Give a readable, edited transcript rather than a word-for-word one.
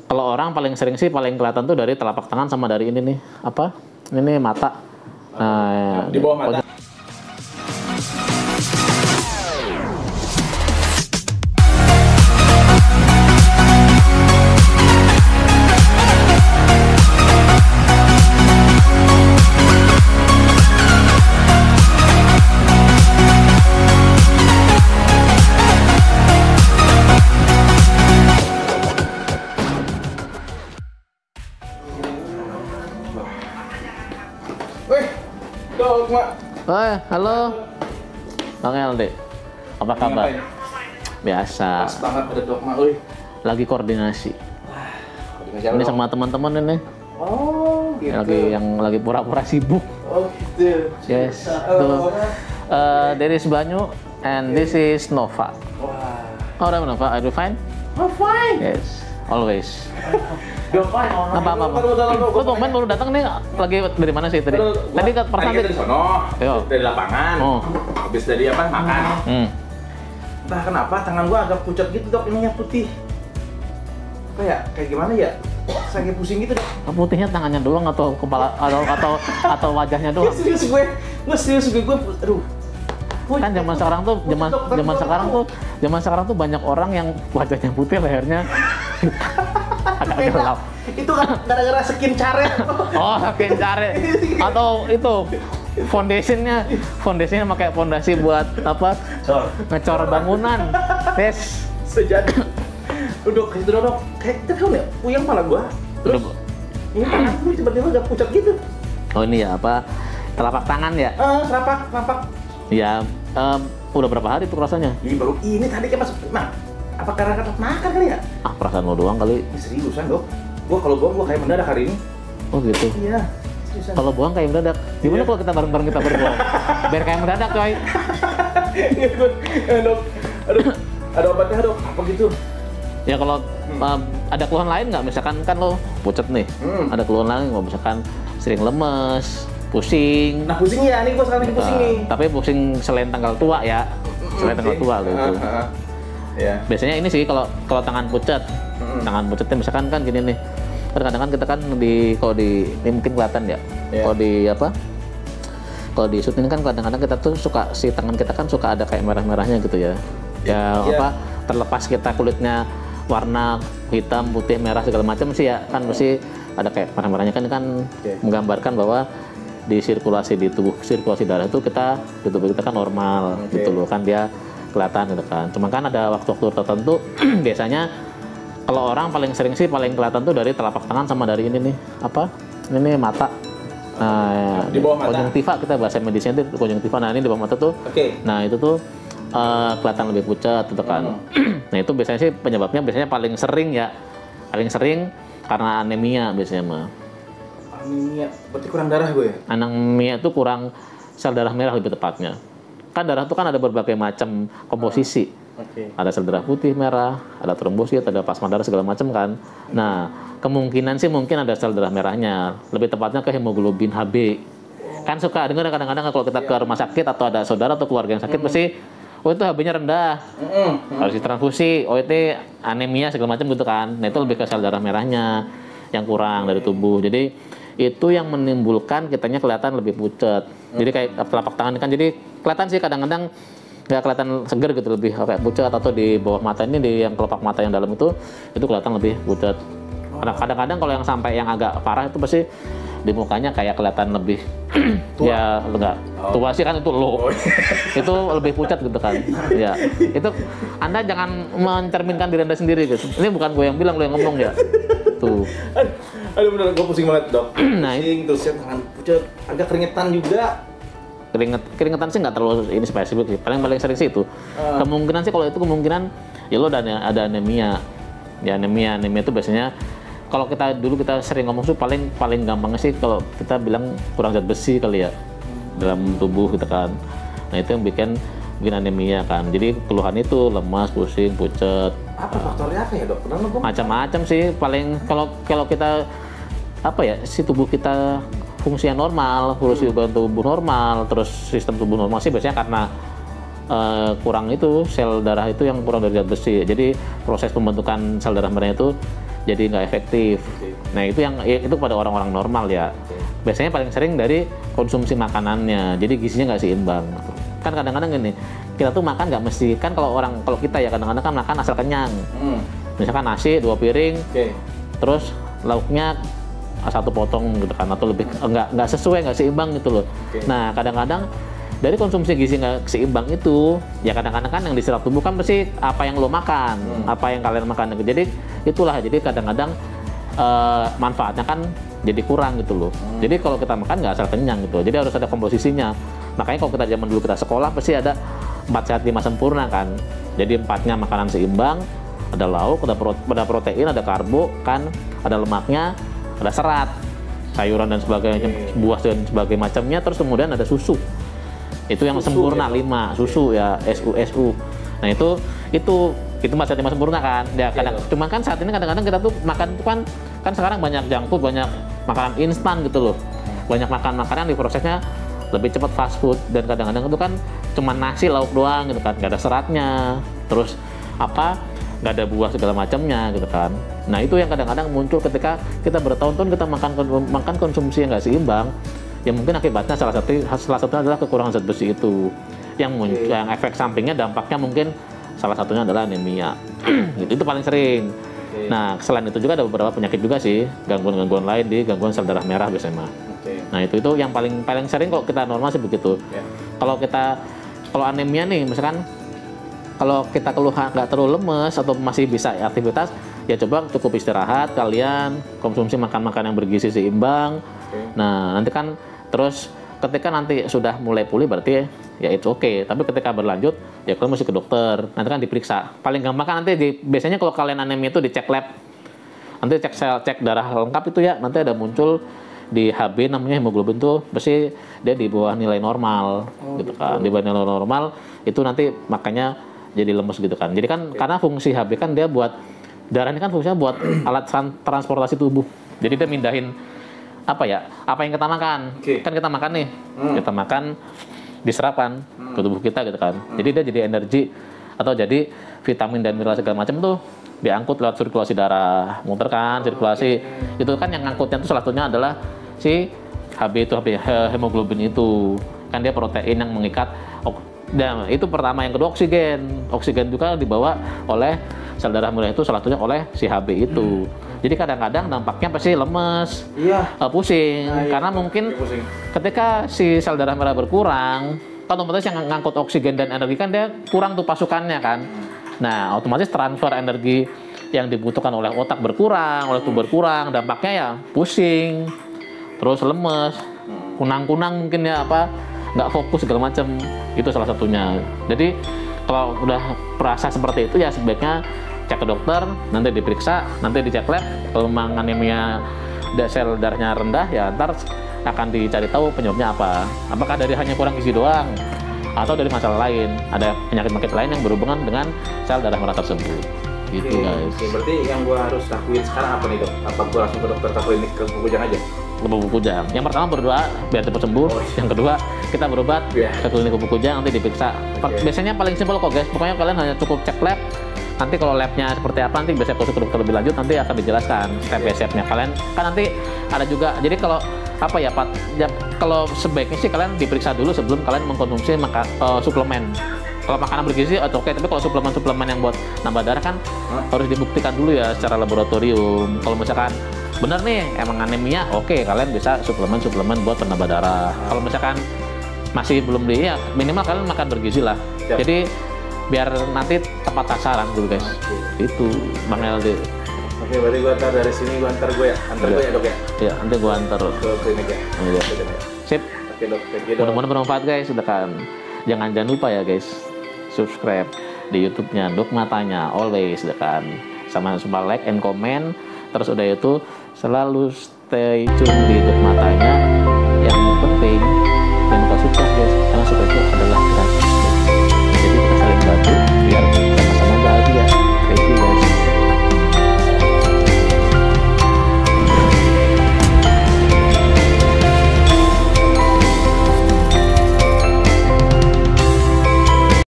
Kalau orang paling sering sih paling kelihatan tuh dari telapak tangan sama dari ini nih, apa? Ini nih mata. Nah, di bawah mata. Dok, Mak. Halo. Bang Elde. Apa kabar? Ngapain? Biasa. Pas banget ada Dok, Mak. Uy. Lagi koordinasi. Ini sama teman-teman ini. Oh, gitu. Lagi pura-pura sibuk. Oh, gitu. Yes. Tuh. There is Banyu and this is Nova. Wah. Oh, Nova, are you fine? I'm fine. Yes. Always. You're fine. Apa? Lu tumben baru datang nih, lagi dari mana sih tadi? Tadi ke perasaan dari sono, Yo. dari lapangan. Oh. Habis dari apa? Makan. Entah kenapa tangan gua agak pucat gitu, Dok. Ininya putih. Apa ya? Kayak gimana ya? Sakit pusing gitu, Dok. Putihnya tangannya doang atau kepala atau wajahnya doang? Serius gue. Nggak serius gue. Aduh. Kan zaman sekarang tuh banyak orang yang wajahnya putih, lehernya agak gelap. Itu kan gara-gara skin caret. Oh, skin caret. Atau itu foundationnya pakai fondasi buat apa? Ngecor bangunan. Tes. Sejadi. Duduk, kayak kita tahu ya, puyeng pala gua. Terus ini tangan gue tiba-tiba agak pucat gitu. Oh ini ya apa? Telapak tangan ya? Telapak. Ya, udah berapa hari tuh rasanya? Baru ini tadi kan masuk. Nah, apa karena kata makan kali ya? Perasaan lo doang kali. Seriusan, Dok. Gua kayak mendadak hari ini. Oh gitu. Iya, seriusan. Kalau buang kayak mendadak. Gimana kalau kita bareng-bareng kita berbuang? Biar kayak mendadak, coy. Dok. Aduh, ada obatnya, Dok. Apa gitu? Ya kalau ada keluhan lain nggak? Misalkan kan lo pucet nih. Ada keluhan lain nggak? Misalkan sering lemes, pusing. Nah, pusing ya. Nih gua sekarang lagi pusing nih. Tapi pusing selain tanggal tua ya. Selain tanggal tua lo itu. Ya. Biasanya ini sih kalau tangan pucat. Tangan pucetnya misalkan kan gini nih. Kadang-kadang kita kan ini mungkin kelihatan ya. Kalau di syuting kan kadang-kadang kita tuh suka tangan kita kan suka ada kayak merah-merahnya gitu ya. Terlepas kita kulitnya warna hitam, putih, merah segala macam sih ya kan mesti ada kayak merah-merahnya kan menggambarkan bahwa di sirkulasi darah itu di tubuh kita kan normal gitu loh kan dia kelihatan gitu kan. Cuma kan ada waktu-waktu tertentu biasanya kalau orang paling sering sih paling kelihatan tuh dari telapak tangan sama dari ini nih apa? Ini nih mata. Nah, di bawah mata. Konjungtiva kita bahasa medisnya itu konjungtiva. Nah, ini di bawah mata tuh. Nah, itu tuh kelihatan lebih pucat gitu kan. Nah, itu biasanya sih penyebabnya paling sering karena anemia biasanya mah. Anemia, berarti kurang darah gue ya? Anemia itu kurang sel darah merah lebih tepatnya. Kan darah itu kan ada berbagai macam komposisi. Ada sel darah putih, merah, ada trombosit, ada plasma darah segala macam kan. Nah, kemungkinan sih mungkin ada sel darah merahnya. Lebih tepatnya ke hemoglobin Hb. Kan suka dengar kadang-kadang kalau kita ke rumah sakit atau ada saudara atau keluarga yang sakit pasti itu HB-nya rendah, harus ditransfusi, itu anemia segala macam gitu kan. Nah itu lebih ke sel darah merahnya yang kurang dari tubuh. Jadi itu yang menimbulkan kitanya kelihatan lebih pucat. Jadi kayak telapak tangan kan jadi kelihatan sih kadang-kadang nggak kelihatan seger gitu, lebih kayak pucat, atau di bawah mata ini di yang kelopak mata yang dalam itu kelihatan lebih pucat. Kadang-kadang kalau yang sampai yang agak parah itu pasti di mukanya kayak kelihatan lebih tua. Ya enggak tua sih kan itu lo itu lebih pucat gitu kan ya. Itu Anda jangan mencerminkan diri Anda sendiri gitu. Ini bukan gue yang bilang, lo yang ngomong ya tuh. Aduh bener, gue pusing banget, Dok. Nah, pusing terus ya, tangan pucat, agak keringetan juga. Keringetan sih nggak terlalu ini spesifik sih, paling sering sih itu. Kemungkinan sih kalau itu kemungkinan ya lo ada anemia. Ya anemia itu biasanya kalau kita sering ngomong tuh paling gampangnya sih kalau kita bilang kurang zat besi kali ya dalam tubuh gitu kan. Nah itu yang bikin anemia kan. Jadi keluhan itu lemas, pusing, pucat. Apa faktornya apa ya, Dok? Macam-macam sih. Paling kalau kita si tubuh kita fungsinya normal, fungsi tubuh normal, terus sistem tubuh normal sih biasanya karena kurang itu sel darah itu yang kurang dari zat besi. Jadi proses pembentukan sel darah merah itu jadi nggak efektif. Nah itu itu pada orang-orang normal ya. Biasanya paling sering dari konsumsi makanannya, jadi gizinya nggak seimbang. Kan kadang-kadang gini, kita tuh makan nggak mesti, kan kalau kita ya kadang-kadang kan makan asal kenyang. Misalkan nasi 2 piring, terus lauknya 1 potong gitu kan, atau lebih nggak sesuai, nggak seimbang gitu loh. Nah kadang-kadang dari konsumsi gizi nggak seimbang itu, ya kadang-kadang kan yang diserap tubuh kan pasti apa yang lo makan, apa yang kalian makan. Jadi itulah, jadi kadang-kadang manfaatnya kan jadi kurang gitu loh. Jadi kalau kita makan nggak asal kenyang gitu, jadi harus ada komposisinya. Makanya kalau kita zaman dulu kita sekolah pasti ada 4 sehat 5 sempurna kan. Jadi 4-nya makanan seimbang, ada lauk, ada protein, ada karbo kan, ada lemaknya, ada serat, sayuran dan sebagainya, buah dan sebagainya macamnya, terus kemudian ada susu. Itu yang sempurna ya? 5 susu ya, SU. Nah itu 4 sehat 5 sempurna kan. Ya cuma kan saat ini kadang-kadang kita tuh makan tuh kan sekarang banyak junk food, banyak makanan instan gitu loh. Banyak makanan yang diprosesnya lebih cepat, fast food, dan kadang-kadang itu kan cuma nasi lauk doang gitu kan, nggak ada seratnya, terus nggak ada buah segala macamnya gitu kan. Nah itu yang kadang-kadang muncul ketika kita bertahun-tahun kita makan konsumsi yang nggak seimbang, ya mungkin akibatnya salah satunya adalah kekurangan zat besi itu. Yang efek sampingnya, dampaknya mungkin salah satunya adalah anemia. Gitu, itu paling sering. Nah selain itu juga ada beberapa penyakit juga sih, gangguan-gangguan lain di gangguan sel darah merah biasanya. Nah itu yang paling sering kalau kita normal sih begitu. Kalau anemia nih, misalkan kalau kita keluhan nggak terlalu lemes atau masih bisa aktivitas, ya coba cukup istirahat, kalian konsumsi makan-makan yang bergizi seimbang. Nah nanti kan terus ketika nanti sudah mulai pulih berarti ya itu oke. Tapi ketika berlanjut ya kalian mesti ke dokter, nanti kan diperiksa. Paling gampang kan nanti biasanya kalau kalian anemia itu dicek lab, nanti cek darah lengkap itu ya, nanti ada muncul di HB namanya hemoglobin tuh pasti dia di bawah nilai normal gitu kan. Di bawah nilai normal itu nanti makanya jadi lemes gitu kan. Jadi kan karena fungsi HB kan dia buat darah ini kan fungsinya buat alat transportasi tubuh. Jadi dia mindahin apa yang kita makan. Kan kita makan nih, kita makan diserapkan ke tubuh kita gitu kan. Jadi dia jadi energi atau jadi vitamin dan mineral segala macam tuh diangkut lewat sirkulasi darah, muter kan, sirkulasi itu kan yang ngangkutnya itu salah satunya adalah si HB hemoglobin itu kan, dia protein yang mengikat. Dan itu pertama. Yang kedua oksigen juga dibawa oleh sel darah merah itu, salah satunya oleh si HB itu. Jadi kadang-kadang dampaknya pasti lemes, pusing, karena mungkin ketika si sel darah merah berkurang kan otomatis yang ngangkut oksigen dan energi kan dia kurang tuh pasukannya kan. Nah, otomatis transfer energi yang dibutuhkan oleh otak berkurang, oleh tubuh berkurang, dampaknya ya pusing, terus lemes, kunang-kunang mungkin ya nggak fokus segala macam. Itu salah satunya. Jadi kalau udah perasa seperti itu ya sebaiknya cek ke dokter, nanti diperiksa, nanti dicek lab. Kalau memang anemia sel darahnya rendah ya ntar akan dicari tahu penyebabnya apa. Apakah dari hanya kurang gizi doang, atau dari masalah lain, ada penyakit-penyakit lain yang berhubungan dengan sel darah merah tersebut. Gitu guys. Berarti yang gua harus lakuin sekarang apa nih dok? Apa gua langsung ke dokter klinik ke Bukujang aja? Ke Bukujang. Yang pertama berdoa biar cepat sembuh. Yang kedua kita berobat ke klinik Bukujang, nanti diperiksa. Biasanya paling simpel kok guys. Pokoknya kalian hanya cukup cek lab. Nanti kalau labnya seperti apa, nanti biasanya kalau ke dokter lebih lanjut nanti akan dijelaskan step by stepnya. Kalian kan nanti ada juga. Jadi kalau kalau sebaiknya sih kalian diperiksa dulu sebelum kalian mengkonsumsi suplemen. Kalau makanan bergizi oke, tapi kalau suplemen yang buat nambah darah kan harus dibuktikan dulu ya secara laboratorium. Kalau misalkan benar nih emang anemia, oke, kalian bisa suplemen buat penambah darah. Kalau misalkan masih belum ya minimal kalian makan bergizi lah. Jadi biar nanti tepat sasaran dulu guys. Itu Bang LD. Oke, berarti gue antar dari sini, antar gue ya dok ya? Iya, nanti gue antar ke klinik ya? Iya. Sip. Oke dok, mudah-mudahan bermanfaat guys, udah kan. Jangan lupa ya guys, subscribe di YouTube-nya Dok Matanya, always udah kan. Sama like and comment, terus udah itu selalu stay tune di Dok Matanya.